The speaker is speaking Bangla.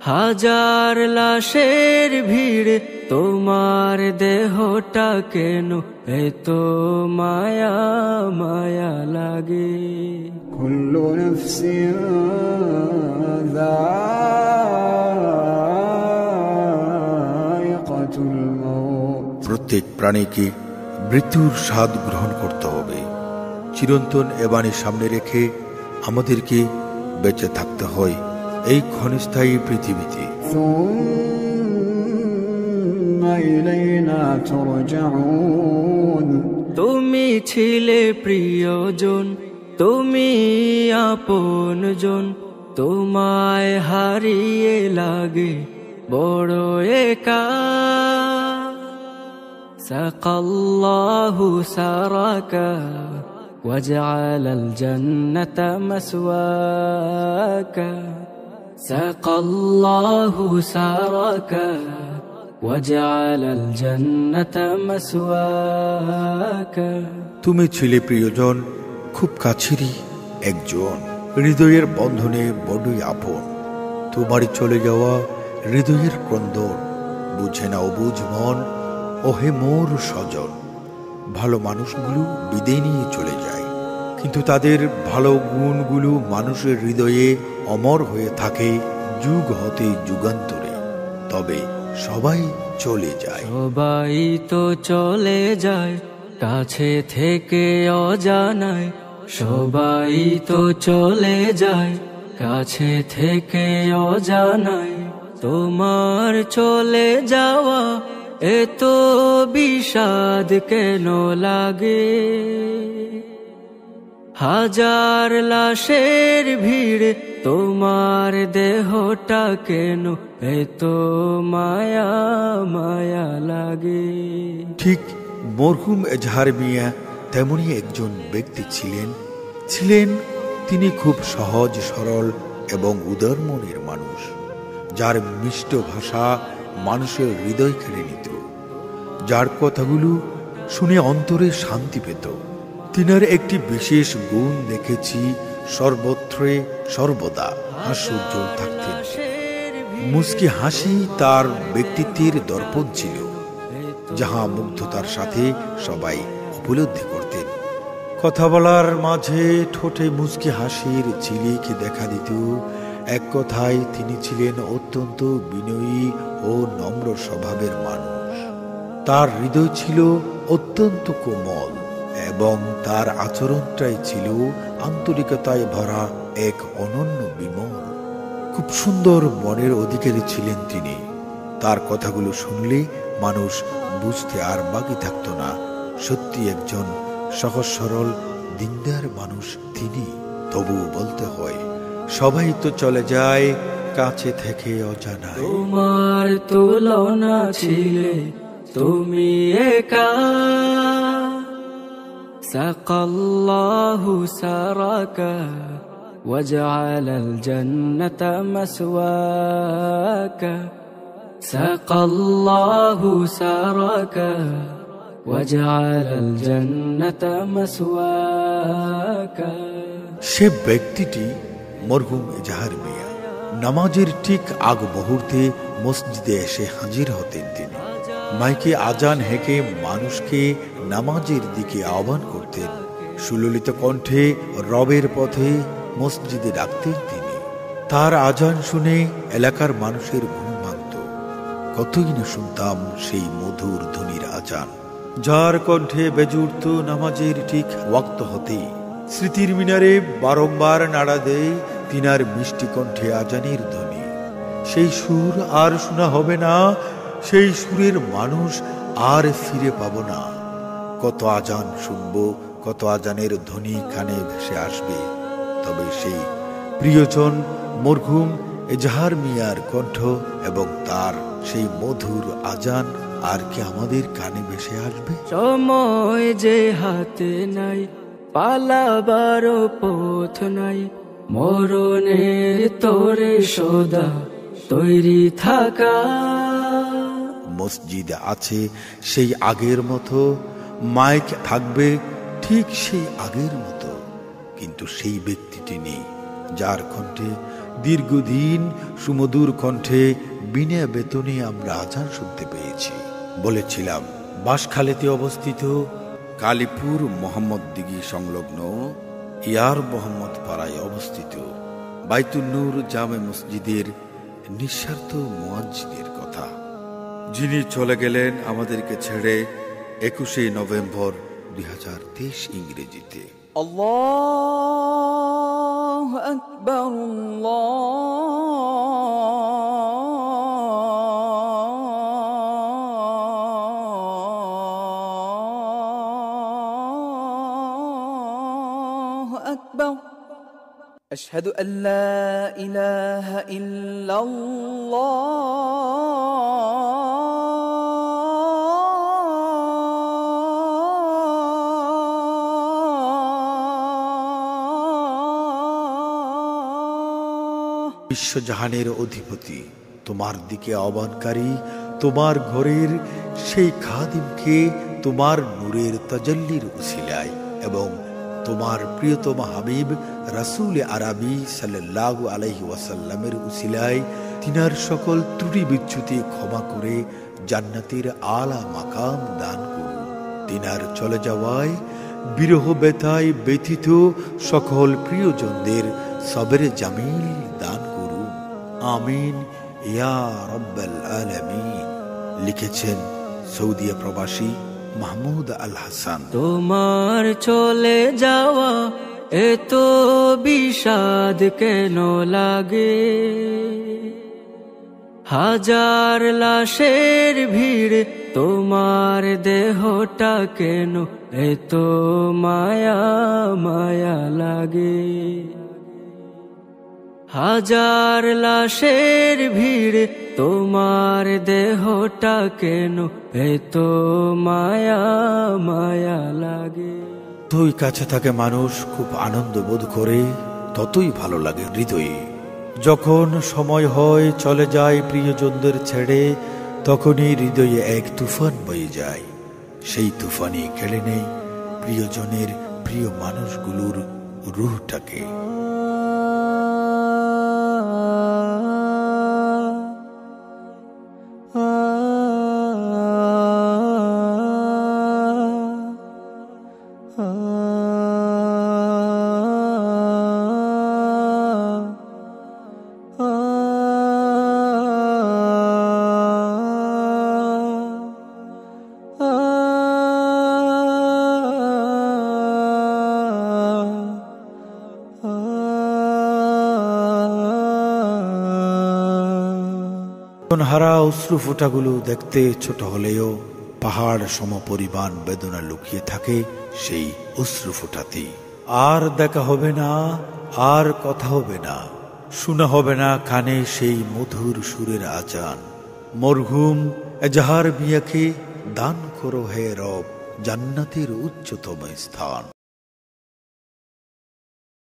হাজার লাশের ভিড় তোমার দেহটা কেন এত মায়া মায়া লাগে। কুল্লু নাফসিন যায়িকাতুল মাউত, প্রত্যেক প্রাণীকে মৃত্যুর স্বাদ গ্রহণ করতে হবে। চিরন্তন এ বাণী সামনে রেখে আমাদেরকে বেঁচে থাকতে হয় এই ক্ষণস্থায়ী পৃথিবীতে। সুম্মা ইলাইনা তুরজাউন, তুমি ছিলে প্রিয়জন, তুমি আপনজন, তোমায় হারিয়ে লাগে বড় একা। সাকাল্লাহু সারাকা ওয়াজআলাল জান্নাতা মাসওয়াকা। সাকাল্লাহু সারাকা ওয়াজআলাল জান্নাতা মাসওয়াকা। তুমি ছিলে প্রিয়জন, খুব কাছেরই একজন, হৃদয়ের বন্ধনে বড়ই আপন। তোমারই চলে যাওয়া হৃদয়ের ক্রন্দন বুঝে না অবুঝ মন, ওহে মোর স্বজন। ভালো মানুষগুলো বিদায় নিয়ে চলে যায়, কিন্তু তাদের ভালো গুণগুলো মানুষের হৃদয়ে অমর হয়ে থাকে যুগ হতে যুগান্তরে। তবে সবাই চলে যায়, সবাই তো চলে যায় কাছে থেকে অজানায়। সবাই তো চলে যায় কাছে থেকে অজানায়। তোমার চলে যাওয়া এত বিষাদ কেন লাগে। হাজার লাশের ভিড় তোমার দেহটা কেন এত মায়া মায়া লাগে। ঠিক মরহুম এজাহার মিয়া তেমনই একজন ব্যক্তি ছিলেন। তিনি খুব সহজ সরল এবং উদার মনের মানুষ, যার মিষ্ট ভাষা মানুষের হৃদয় কেড়ে নিত, যার কথাগুলো শুনে অন্তরে শান্তি পেত। তিনার একটি বিশেষ গুণ দেখেছি, সর্বত্রে সর্বদা হাস্যোজ্জ্বল থাকতেন। মুস্কি হাসি তার ব্যক্তিত্বের দর্পণ ছিল, যাহা মুগ্ধতার সাথে সবাই উপলব্ধি করতেন। কথা বলার মাঝে ঠোঁটে মুস্কি হাসির ঝিলিক দেখা দিত। এক কথায় তিনি ছিলেন অত্যন্ত বিনয়ী ও নম্র স্বভাবের মানুষ। তার হৃদয় ছিল অত্যন্ত কোমল এবং তার আচরণটাই ছিল আন্তরিকতায় ভরা এক অনন্য বিমল। খুব সুন্দর মনের অধিকারী ছিলেন তিনি। তার কথাগুলো শুনলে মানুষ বুঝতে আর বাকি থাকতো না, সত্যি একজন সহজ সরল দিনদার মানুষ তিনি। তবু বলতে হয়, সবাই তো চলে যায় কাছে থেকে অজানায়। তোমার তুলনা ছিলে তুমি একা। সাকাল্লাহু সারাকা ওয়াজআলাল জান্নাতা মাসওয়াকা। সাকাল্লাহু সারাকা ওয়াজআলাল জান্নাতা মাসওয়াকা। সে ব্যক্তিটি মরহুম এজাহার মিয়া। নামাজের ঠিক আগ মুহূর্তে মসজিদে এসে হাজির হতেন তিনি। মাইকে আজান হেঁকে মানুষকে নামাজের দিকে আহ্বান করতেন। সুললিত কণ্ঠে রবের পথে মসজিদে ডাকতেন তিনি। তার আজান শুনে এলাকার মানুষের ঘুম ভাঙত। কতই না শুনতাম সেই মধুর ধ্বনির আজান, যার কণ্ঠে বেজে উঠত নামাজের ঠিক ওয়াক্ত হতেই। স্মৃতির মিনারে বারংবার নাড়া দেয় তিনার মিষ্টি কণ্ঠে আজানের ধ্বনি। সেই সুর আর শোনা হবে না, সেই সুরের মানুষ আর ফিরে পাব না। কত আজান শুনব, কত আজানের ধ্বনি কানে ভেসে আসবে, তবে সেই প্রিয়জন মরহুম এজাহার মিয়ার কণ্ঠ এবং তার সেই মধুর আজান আর কি আমাদের কানে ভেসে আসবে? সময় যে হাতে নাই, পালাবার পথ নাই, মরণের তোরে সদা তৈরি থাকা। মসজিদ আছে সেই আগের মতো, মাইক থাকবে ঠিক সেই আগের মতো, কিন্তু সেই ব্যক্তিটি নেই যার কণ্ঠে দীর্ঘদিন সুমধুর কণ্ঠে বিনা বেতনে আমরা আজান শুনতে পেয়েছি। বলেছিলাম বাঁশখালীতে অবস্থিত কালীপুর মোহাম্মদ দিঘি সংলগ্ন ইয়ার মোহাম্মদ পাড়ায় অবস্থিত বাইতুন নূর জামে মসজিদের নিঃস্বার্থ মুয়াজ্জিনের কথা, যিনি চলে গেলেন আমাদেরকে ছেড়ে 21শে নভেম্বর 2023 ইংরেজিতে। আল্লাহু আকবার, আল্লাহু আকবার। আশহাদু আল্লা ইলাহা ইল্লাল্লাহ। বিশ্বজাহানের অধিপতি, তোমার দিকে আহ্বানকারী তোমার ঘরের সেই খাদিমকে তোমার নূরের তাজাল্লির উসিলায় এবং তোমার প্রিয়তম হাবিব রাসূল আরবি সাল্লাল্লাহু আলাইহি ওয়াসাল্লামের উসিলায় তিনার সকল ত্রুটি বিচ্যুতি ক্ষমা করে জান্নাতের আলা মাকাম দান করুন। তিনার চলে যাওয়ায় বিরহ ব্যথায় ব্যথিত সকল প্রিয়জনদের সবরে জামিল দান করুন। আমিন ইয়া রাব্বাল আলামিন। লিখেছেন সৌদি প্রবাসী মাহমুদ আল হাসান। তোমার চলে যাওয়া এত বিষাদ কেন লাগে? হাজার লাশের ভিড় তোমার দেহটা কেন এত মায়া মায়া লাগে? হাজার লাশের ভিড় তোমার দেহটা কেন এত মায়া মায়া লাগে? যতই কাছে থাকে মানুষ খুব আনন্দ বোধ করে, ততই ভালো লাগে হৃদয়ে। যখন সময় হয় চলে যায় প্রিয়জনদের ছেড়ে, তখনই হৃদয়ে এক তুফান বয়ে যায়। সেই তুফানে কেড়ে নেয় প্রিয়জনের প্রিয় মানুষগুলোর রূহটাকে। হারা অশ্রু ফোঁটাগুলো দেখতে ছোট হলেও পাহাড় সমপরিমাণ বেদনা লুকিয়ে থাকে সেই অশ্রু ফোঁটাতে। আর দেখা হবে না, আর কথা হবে না, শোনা হবে না কানে সেই মধুর সুরের আজান। মরহুম এজাহার মিয়াকে দান করো হে রব জান্নাতের উচ্চতম স্থান।